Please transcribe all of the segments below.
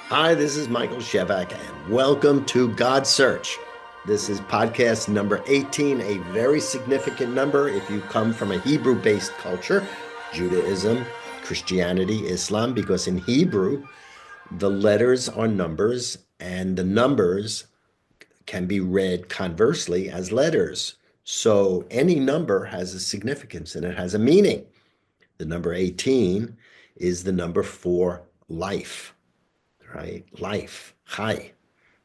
Hi, this is Michael Shevack, and welcome to GODSEARCH. This is podcast number 18, a very significant number if you come from a Hebrew-based culture, Judaism, Christianity, Islam, because in Hebrew, the letters are numbers, and the numbers can be read conversely as letters. So any number has a significance and it has a meaning. The number 18 is the number for life, right? Life, chai,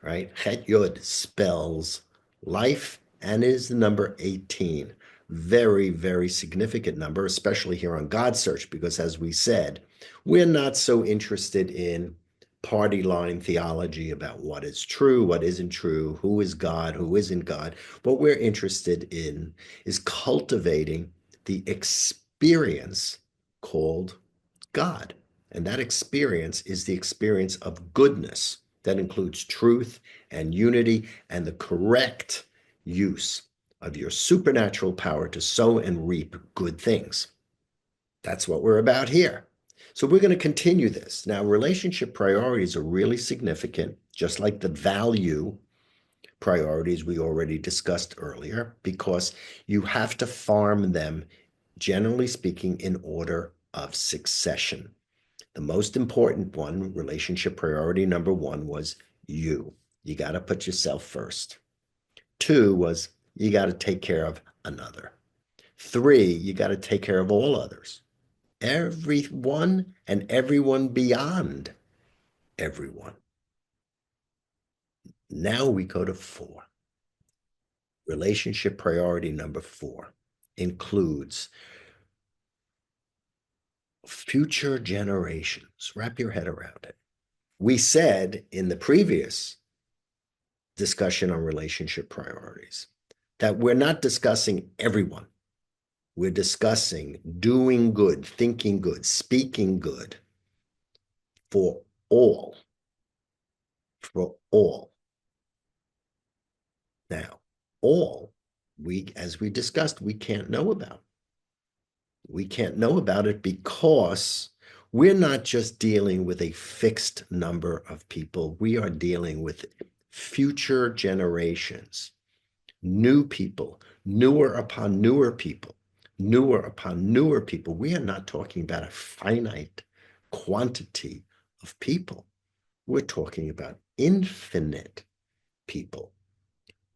right? Chet Yod spells life and is the number 18. Very, very significant number, especially here on GODSEARCH, because as we said, we're not so interested in party line theology about what is true, what isn't true, who is God, who isn't God. What we're interested in is cultivating the experience called God. And that experience is the experience of goodness that includes truth and unity and the correct use of your supernatural power to sow and reap good things. That's what we're about here. So we're going to continue this. Now, relationship priorities are really significant, just like the value priorities we already discussed earlier, because you have to farm them, generally speaking, in order of succession. The most important one, relationship priority number one, was you. You got to put yourself first. Two was you got to take care of another. Three, you got to take care of all others. Everyone and everyone beyond everyone. Now we go to four. Relationship priority number four includes future generations. Wrap your head around it. We said in the previous discussion on relationship priorities that we're not discussing everyone. We're discussing doing good, thinking good, speaking good for all. For all. Now, all as we discussed, we can't know about. We can't know about it because we're not just dealing with a fixed number of people. We are dealing with future generations, new people, newer upon newer people, newer upon newer people. We are not talking about a finite quantity of people. We're talking about infinite people.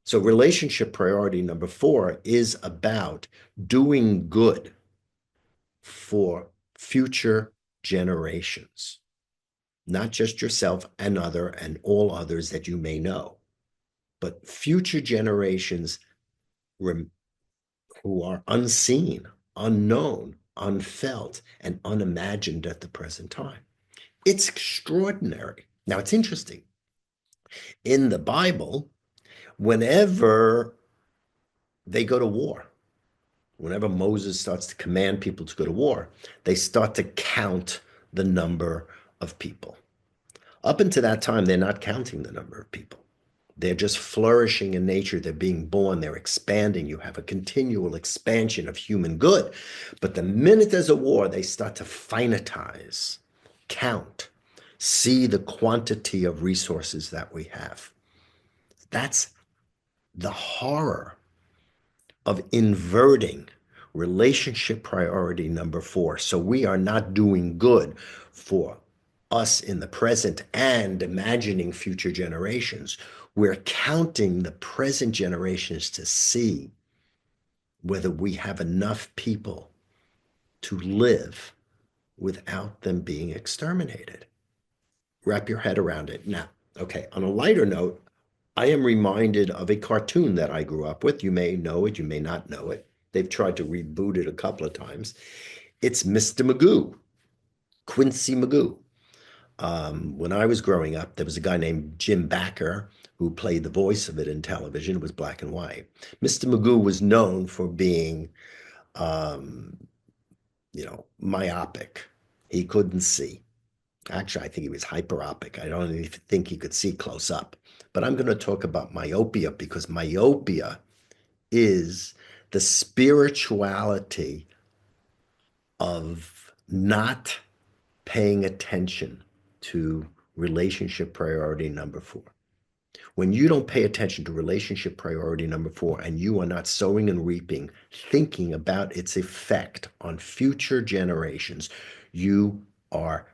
So relationship priority number four is about doing good for future generations, not just yourself and other and all others that you may know, but future generations who are unseen, unknown, unfelt, and unimagined at the present time. It's extraordinary. Now, it's interesting. In the Bible, whenever they go to war, whenever Moses starts to command people to go to war, they start to count the number of people. Up until that time, they're not counting the number of people. They're just flourishing in nature. They're being born. They're expanding. You have a continual expansion of human good. But the minute there's a war, they start to finitize, count, see the quantity of resources that we have. That's the horror of inverting relationship priority number four. So we are not doing good for us in the present and imagining future generations. We're counting the present generations to see whether we have enough people to live without them being exterminated. Wrap your head around it. Now, okay, on a lighter note, I am reminded of a cartoon that I grew up with. You may know it, you may not know it. They've tried to reboot it a couple of times. It's Mr. Magoo, Quincy Magoo. When I was growing up, there was a guy named Jim Bakker who played the voice of it in television. It was black and white. Mr. Magoo was known for being, um, myopic. He couldn't see. Actually, I think he was hyperopic. I don't even think he could see close up. But I'm going to talk about myopia because myopia is the spirituality of not paying attention to relationship priority number four. When you don't pay attention to relationship priority number four and you are not sowing and reaping, thinking about its effect on future generations, you are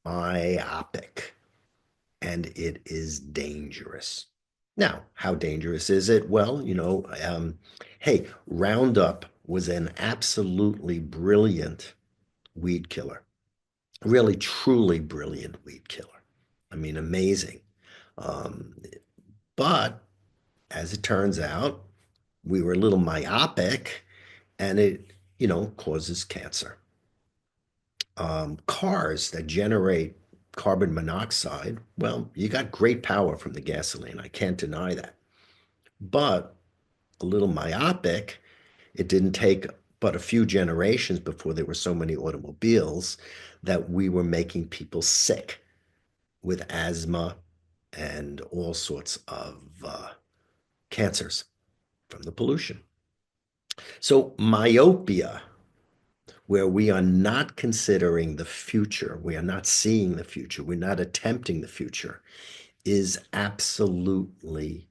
myopic and it is dangerous. Now, how dangerous is it? Well, hey, Roundup was an absolutely brilliant weed killer, really, truly brilliant weed killer. I mean, amazing. Um, but as it turns out, we were a little myopic and it, causes cancer. Cars that generate carbon monoxide, well, you got great power from the gasoline. I can't deny that. But a little myopic, it didn't take but a few generations before there were so many automobiles that we were making people sick with asthma and all sorts of cancers from the pollution. So, myopia, where we are not considering the future, we are not seeing the future, we're not attempting the future, is absolutely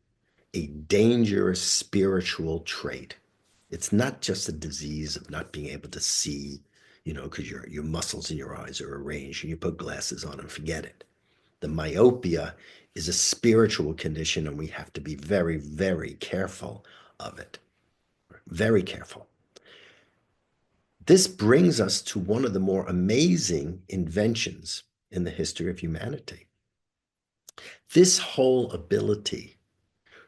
a dangerous spiritual trait. It's not just a disease of not being able to see, because your muscles in your eyes are arranged and you put glasses on and forget it. The myopia is a spiritual condition, and we have to be very, very careful of it. Very careful. This brings us to one of the more amazing inventions in the history of humanity. This whole ability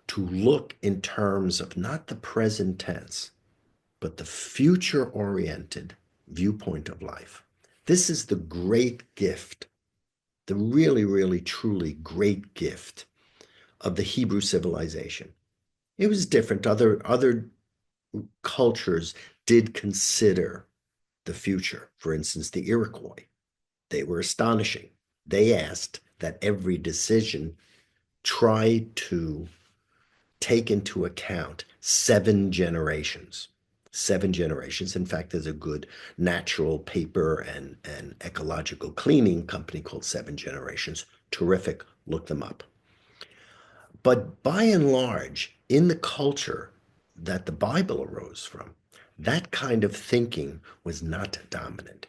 to look in terms of not the present tense, but the future-oriented viewpoint of life. This is the great gift, the really, really, truly great gift of the Hebrew civilization. It was different. Other cultures did consider the future. For instance, the Iroquois. They were astonishing. They asked that every decision try to take into account 7 generations. 7 generations. In fact, there's a good natural paper and ecological cleaning company called 7 Generations. Terrific. Look them up. But by and large, in the culture that the Bible arose from, that kind of thinking was not dominant.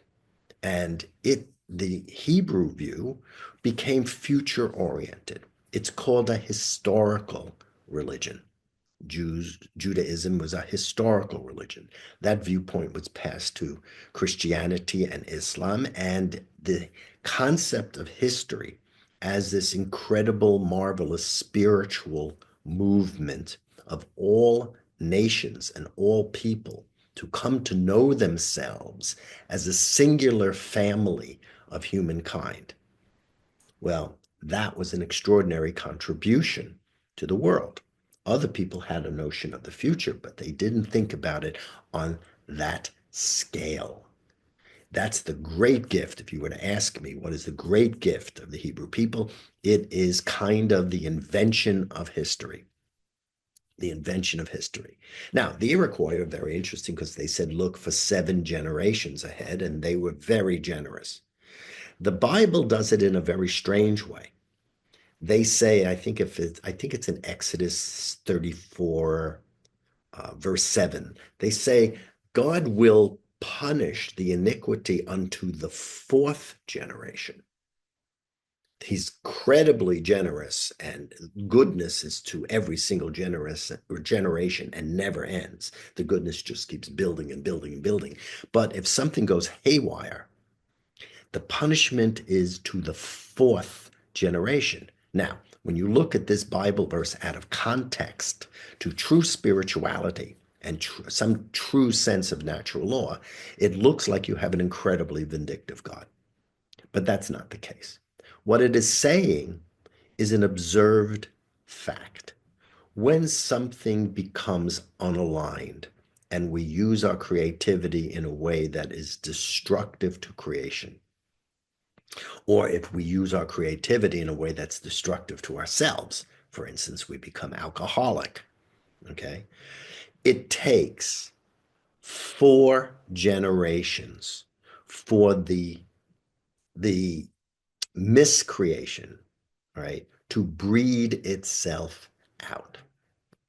And the Hebrew view became future oriented. It's called a historical religion. Judaism was a historical religion. That viewpoint was passed to Christianity and Islam, and the concept of history as this incredible, marvelous spiritual movement of all nations and all people to come to know themselves as a singular family of humankind. Well, that was an extraordinary contribution to the world. Other people had a notion of the future, but they didn't think about it on that scale. That's the great gift. If you were to ask me, what is the great gift of the Hebrew people? It is kind of the invention of history. The invention of history. Now, the Iroquois are very interesting because they said, look for 7 generations ahead, and they were very generous. The Bible does it in a very strange way. They say, I think it's in Exodus 34, verse 7. They say, God will punish the iniquity unto the 4th generation. He's incredibly generous, and goodness is to every single generation and never ends. The goodness just keeps building and building and building. But if something goes haywire, the punishment is to the 4th generation. Now, when you look at this Bible verse out of context to true spirituality and some true sense of natural law, it looks like you have an incredibly vindictive God. But that's not the case. What it is saying is an observed fact. When something becomes unaligned and we use our creativity in a way that is destructive to creation, or if we use our creativity in a way that's destructive to ourselves, for instance, we become alcoholic, okay? It takes 4 generations for the miscreation, right? To breed itself out.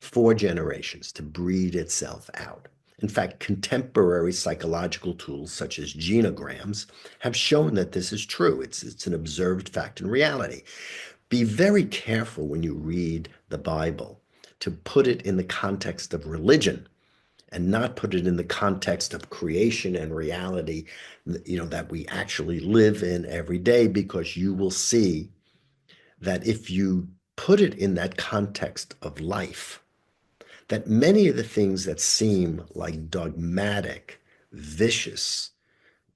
4 generations to breed itself out. In fact, contemporary psychological tools such as genograms have shown that this is true. It's an observed fact and reality. Be very careful when you read the Bible to put it in the context of religion and not put it in the context of creation and reality, that we actually live in every day, because you will see that if you put it in that context of life, that many of the things that seem like dogmatic, vicious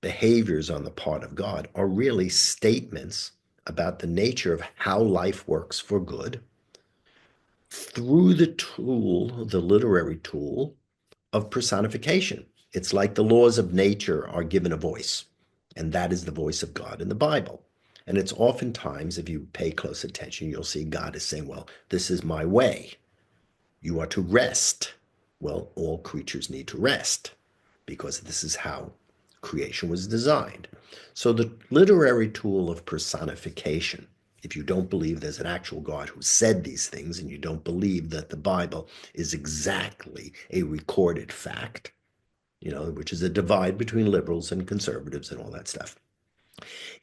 behaviors on the part of God are really statements about the nature of how life works for good through the tool, the literary tool of personification. It's like the laws of nature are given a voice, and that is the voice of God in the Bible. And it's oftentimes, if you pay close attention, you'll see God is saying, well, this is my way. You are to rest. Well, all creatures need to rest because this is how creation was designed. So the literary tool of personification, if you don't believe there's an actual God who said these things, and you don't believe that the Bible is exactly a recorded fact, which is a divide between liberals and conservatives and all that stuff.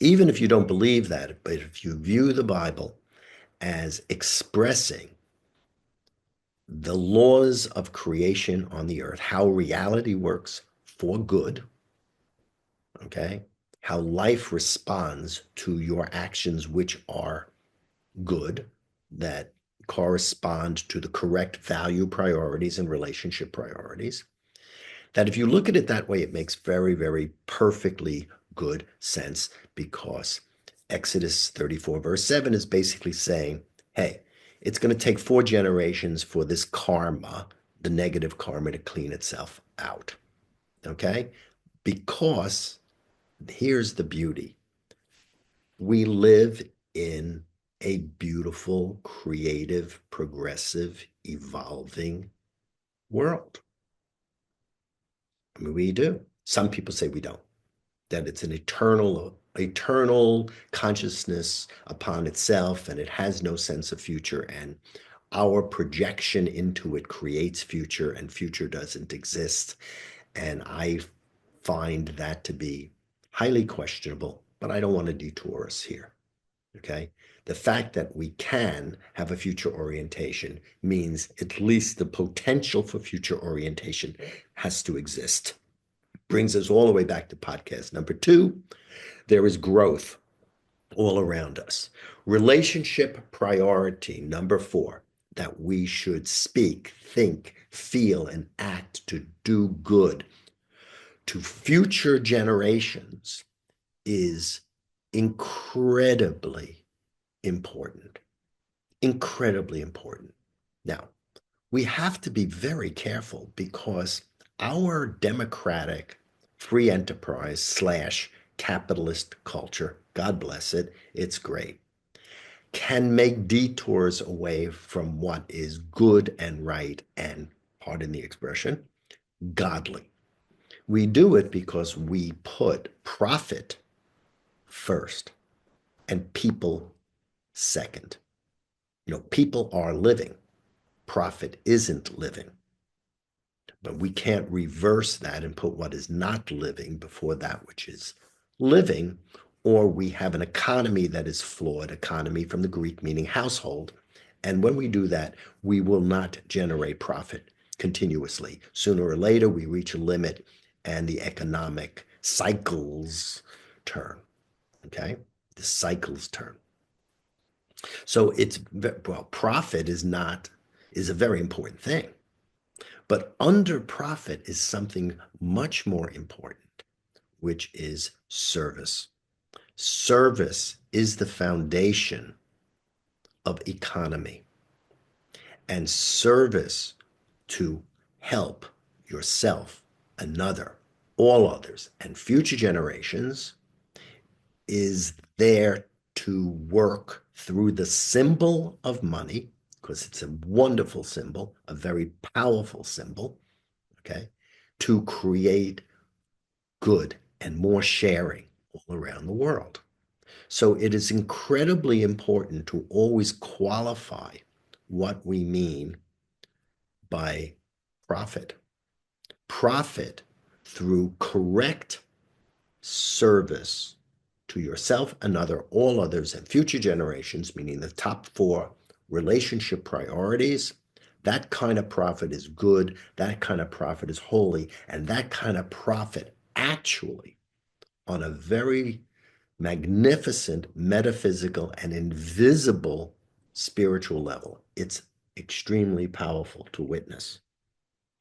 Even if you don't believe that, but if you view the Bible as expressing the laws of creation on the earth, how reality works for good, okay? How life responds to your actions, which are good, that correspond to the correct value priorities and relationship priorities. That if you look at it that way, it makes very, very perfectly good sense, because Exodus 34, verse 7 is basically saying, hey, it's going to take 4 generations for this karma, the negative karma, to clean itself out. Okay? Because here's the beauty. We live in a beautiful, creative, progressive, evolving world. I mean, we do. Some people say we don't, that it's an eternal consciousness upon itself, and it has no sense of future, and our projection into it creates future, and future doesn't exist. And I find that to be highly questionable, but I don't want to detour us here. Okay. The fact that we can have a future orientation means at least the potential for future orientation has to exist. Brings us all the way back to podcast number 2. There is growth all around us. Relationship priority number 4, that we should speak, think, feel, and act to do good to future generations is incredibly important. Incredibly important. Now, we have to be very careful, because our democratic free enterprise slash capitalist culture, God bless it, it's great, can make detours away from what is good and right and, pardon the expression, godly. We do it because we put profit first and people second. People are living. Profit isn't living. But we can't reverse that and put what is not living before that which is living, or we have an economy that is flawed, economy from the Greek meaning household. And when we do that, we will not generate profit continuously. Sooner or later, we reach a limit and the economic cycles turn. Okay? The cycles turn. So profit is a very important thing. But under profit is something much more important, which is service. Service is the foundation of economy, and service to help yourself, another, all others, and future generations is there to work through the symbol of money, because it's a wonderful symbol, a very powerful symbol, okay, to create good and more sharing all around the world. So it is incredibly important to always qualify what we mean by profit. Profit through correct service to yourself, another, all others, and future generations, meaning the top four relationship priorities. That kind of profit is good. That kind of profit is holy. And that kind of profit actually, on a very magnificent metaphysical and invisible spiritual level, it's extremely powerful to witness.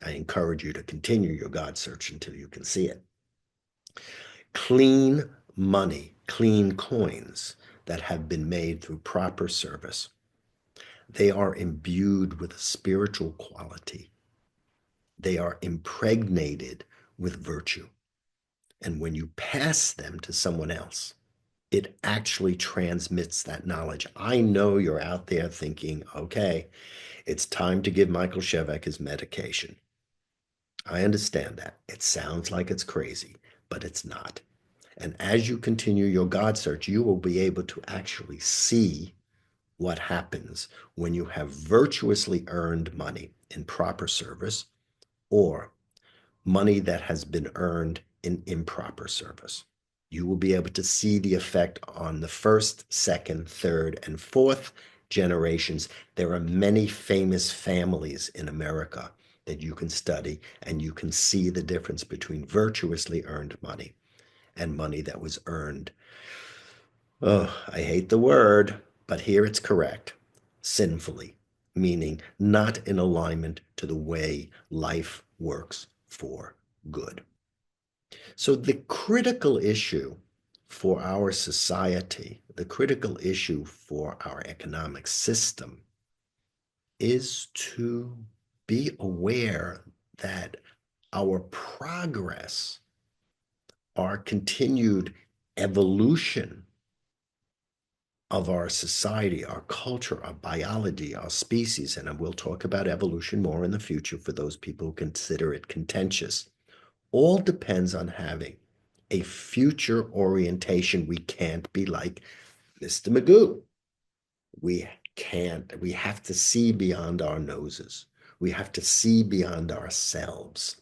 I encourage you to continue your God search until you can see it. Clean money, clean coins that have been made through proper service. They are imbued with a spiritual quality. They are impregnated with virtue. And when you pass them to someone else, it actually transmits that knowledge. I know you're out there thinking, okay, it's time to give Michael Shevack his medication. I understand that. It sounds like it's crazy, but it's not. And as you continue your God search, you will be able to actually see what happens when you have virtuously earned money in proper service or money that has been earned in improper service. You will be able to see the effect on the first, second, third, and fourth generations. There are many famous families in America that you can study, and you can see the difference between virtuously earned money and money that was earned. Oh, I hate the word, but here it's correct. Sinfully, meaning not in alignment to the way life works for good. So the critical issue for our society, the critical issue for our economic system is to be aware that our progress, our continued evolution of our society, our culture, our biology, our species, and we'll talk about evolution more in the future for those people who consider it contentious, all depends on having a future orientation. We can't be like Mr. Magoo. We can't, we have to see beyond our noses. We have to see beyond ourselves.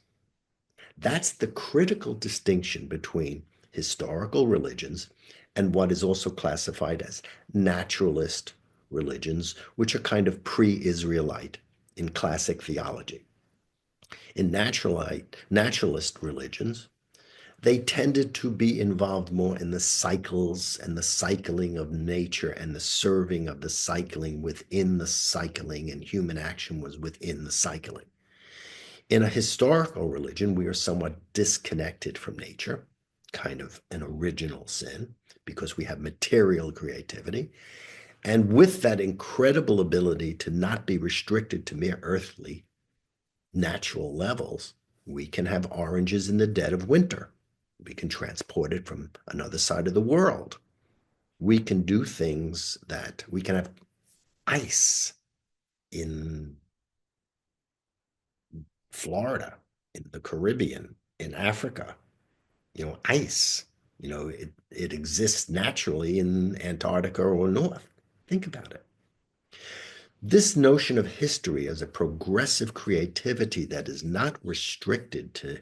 That's the critical distinction between historical religions and what is also classified as naturalist religions, which are kind of pre-Israelite in classic theology. In naturalist religions, they tended to be involved more in the cycles and the cycling of nature and the serving of the cycling within the cycling, and human action was within the cycling. In a historical religion, we are somewhat disconnected from nature, kind of an original sin, because we have material creativity. And with that incredible ability to not be restricted to mere earthly, natural levels, we can have oranges in the dead of winter. We can transport it from another side of the world. We can do things that we can have ice in Florida, in the Caribbean, in Africa, ice. It exists naturally in Antarctica or North. Think about it. This notion of history as a progressive creativity that is not restricted to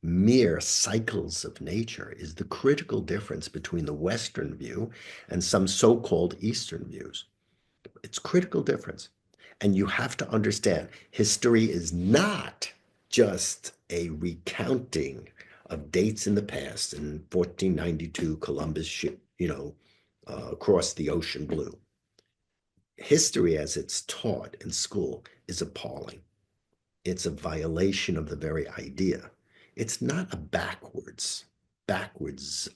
mere cycles of nature is the critical difference between the Western view and some so-called Eastern views. It's a critical difference. And you have to understand, history is not just a recounting of dates in the past. In 1492, Columbus, crossed the ocean blue. History, as it's taught in school, is appalling. It's a violation of the very idea. It's not a backwards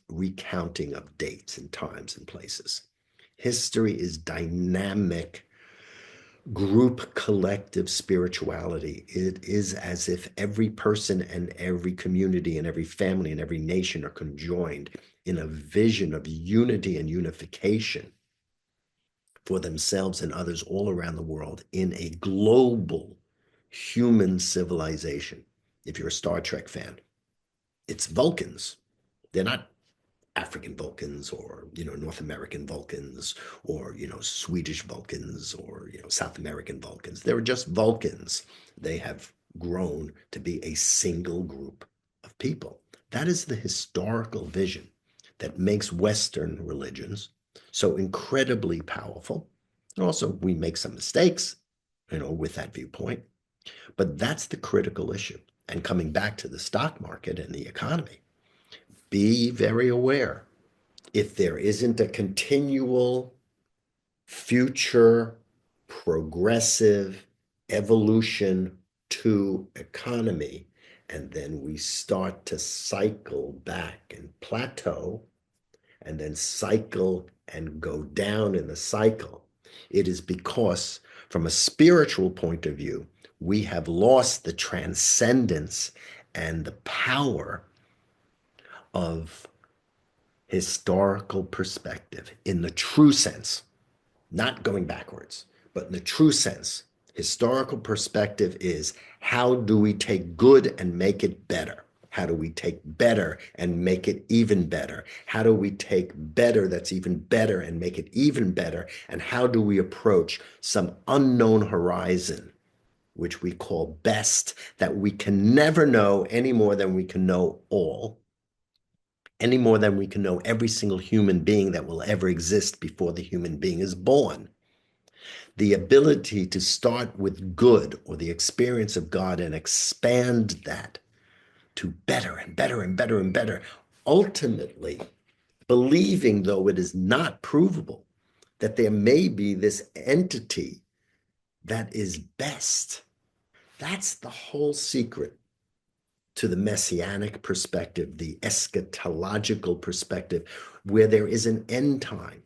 recounting of dates and times and places. History is dynamic, group collective spirituality. It is as if every person and every community and every family and every nation are conjoined in a vision of unity and unification for themselves and others all around the world in a global human civilization. If you're a Star Trek fan, it's Vulcans. They're not African Vulcans or, North American Vulcans or, Swedish Vulcans or, South American Vulcans. They're just Vulcans. They have grown to be a single group of people. That is the historical vision that makes Western religions so incredibly powerful. And also, we make some mistakes, with that viewpoint. But that's the critical issue. And coming back to the stock market and the economy, be very aware if there isn't a continual future progressive evolution to economy, and then we start to cycle back and plateau and then cycle and go down in the cycle, it is because from a spiritual point of view, we have lost the transcendence and the power of historical perspective in the true sense, not going backwards, but in the true sense. Historical perspective is how do we take good and make it better? How do we take better and make it even better? How do we take better that's even better and make it even better? And how do we approach some unknown horizon, which we call best, that we can never know any more than we can know all, any more than we can know every single human being that will ever exist before the human being is born. The ability to start with good or the experience of God and expand that to better and better and better and better, ultimately believing, though it is not provable, that there may be this entity that is best. That's the whole secret to the messianic perspective, the eschatological perspective, where there is an end time,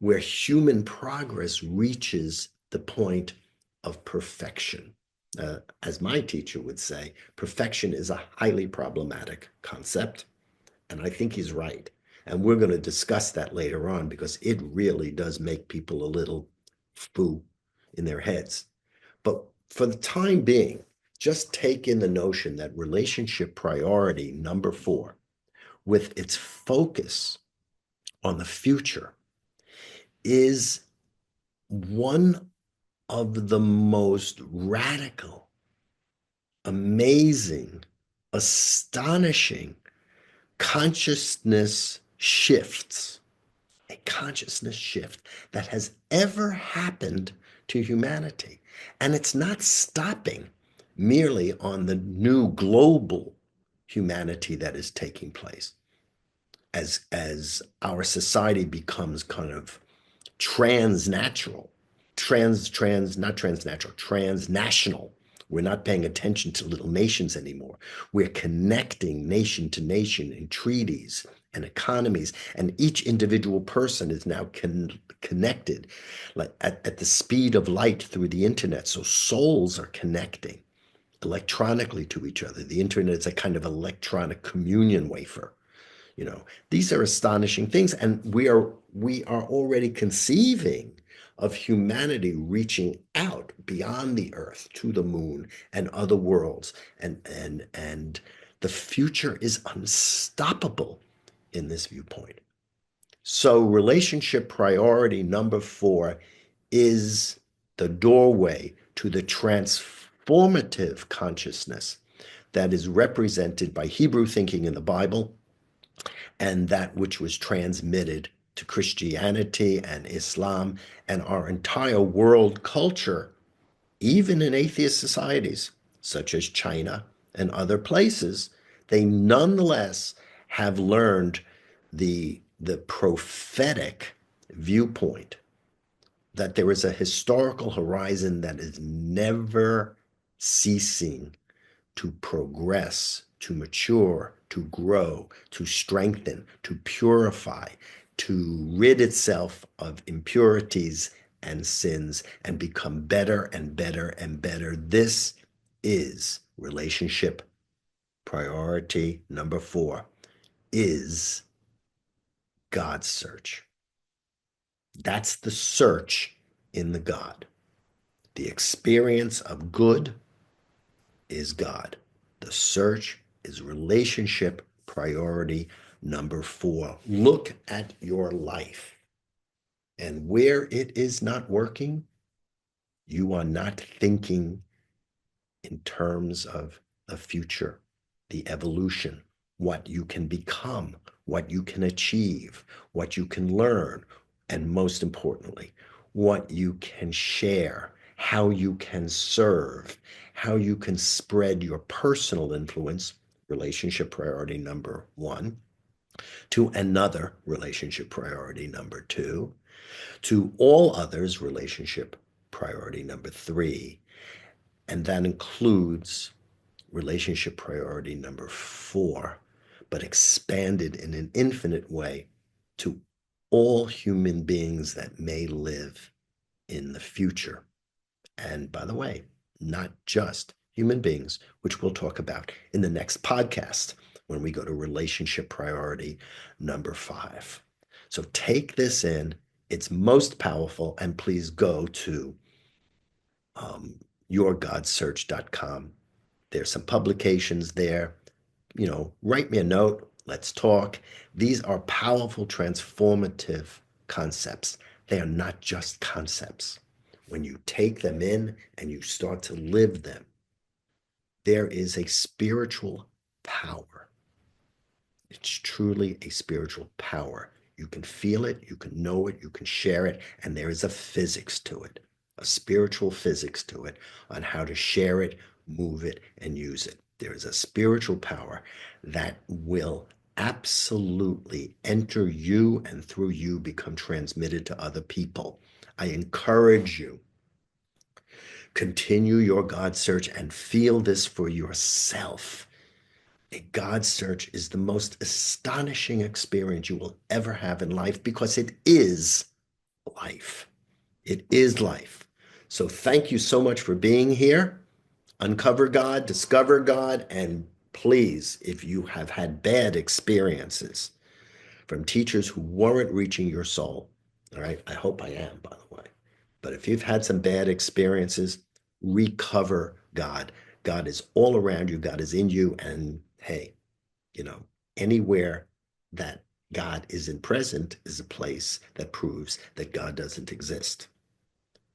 where human progress reaches the point of perfection. As my teacher would say, perfection is a highly problematic concept, and I think he's right. And we're going to discuss that later on because it really does make people a little foo in their heads. But for the time being, just take in the notion that relationship priority number 4, with its focus on the future, is one of the most radical, amazing, astonishing consciousness shifts, a consciousness shift that has ever happened to humanity. And it's not stopping merely on the new global humanity that is taking place as our society becomes kind of transnational, not transnatural, transnational. We're not paying attention to little nations anymore. We're connecting nation to nation in treaties and economies, and each individual person is now connected like at the speed of light through the internet. So souls are connecting electronically to each other. The internet is a kind of electronic communion wafer. These are astonishing things, and we are already conceiving of humanity reaching out beyond the earth to the moon and other worlds, and the future is unstoppable in this viewpoint. So relationship priority number 4 is the doorway to the transformative consciousness that is represented by Hebrew thinking in the Bible, and that which was transmitted to Christianity and Islam and our entire world culture, even in atheist societies such as China and other places. They nonetheless have learned the prophetic viewpoint that there is a historical horizon that is never ceasing to progress, to mature, to grow, to strengthen, to purify, to rid itself of impurities and sins and become better and better and better. This is relationship priority number 4, is God's search. That's the search in the God. The experience of good is God. The search is relationship priority Number 4, look at your life. And where it is not working, you are not thinking in terms of the future, the evolution, what you can become, what you can achieve, what you can learn, and most importantly, what you can share, how you can serve, how you can spread your personal influence, relationship priority number 1, to another, relationship priority number 2, to all others, relationship priority number 3, and that includes relationship priority number 4, but expanded in an infinite way to all human beings that may live in the future. And by the way, not just human beings, which we'll talk about in the next podcast when we go to relationship priority number 5. So take this in. It's most powerful. And please go to yourgodsearch.com. There's some publications there. Write me a note. Let's talk. These are powerful, transformative concepts. They are not just concepts. When you take them in and you start to live them, there is a spiritual power. It's truly a spiritual power. You can feel it, you can know it, you can share it, and there is a physics to it, a spiritual physics to it on how to share it, move it, and use it. There is a spiritual power that will absolutely enter you and through you become transmitted to other people. I encourage you, continue your God search and feel this for yourself. A God search is the most astonishing experience you will ever have in life because it is life. It is life. So thank you so much for being here. Uncover God, discover God, and please, if you have had bad experiences from teachers who weren't reaching your soul, all right, I hope I am, by the way. But if you've had some bad experiences, recover God. God is all around you. God is in you. And hey, anywhere that God isn't present is a place that proves that God doesn't exist.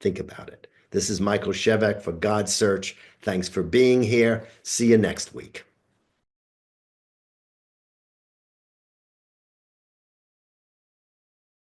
Think about it. This is Michael Shevack for God Search. Thanks for being here. See you next week.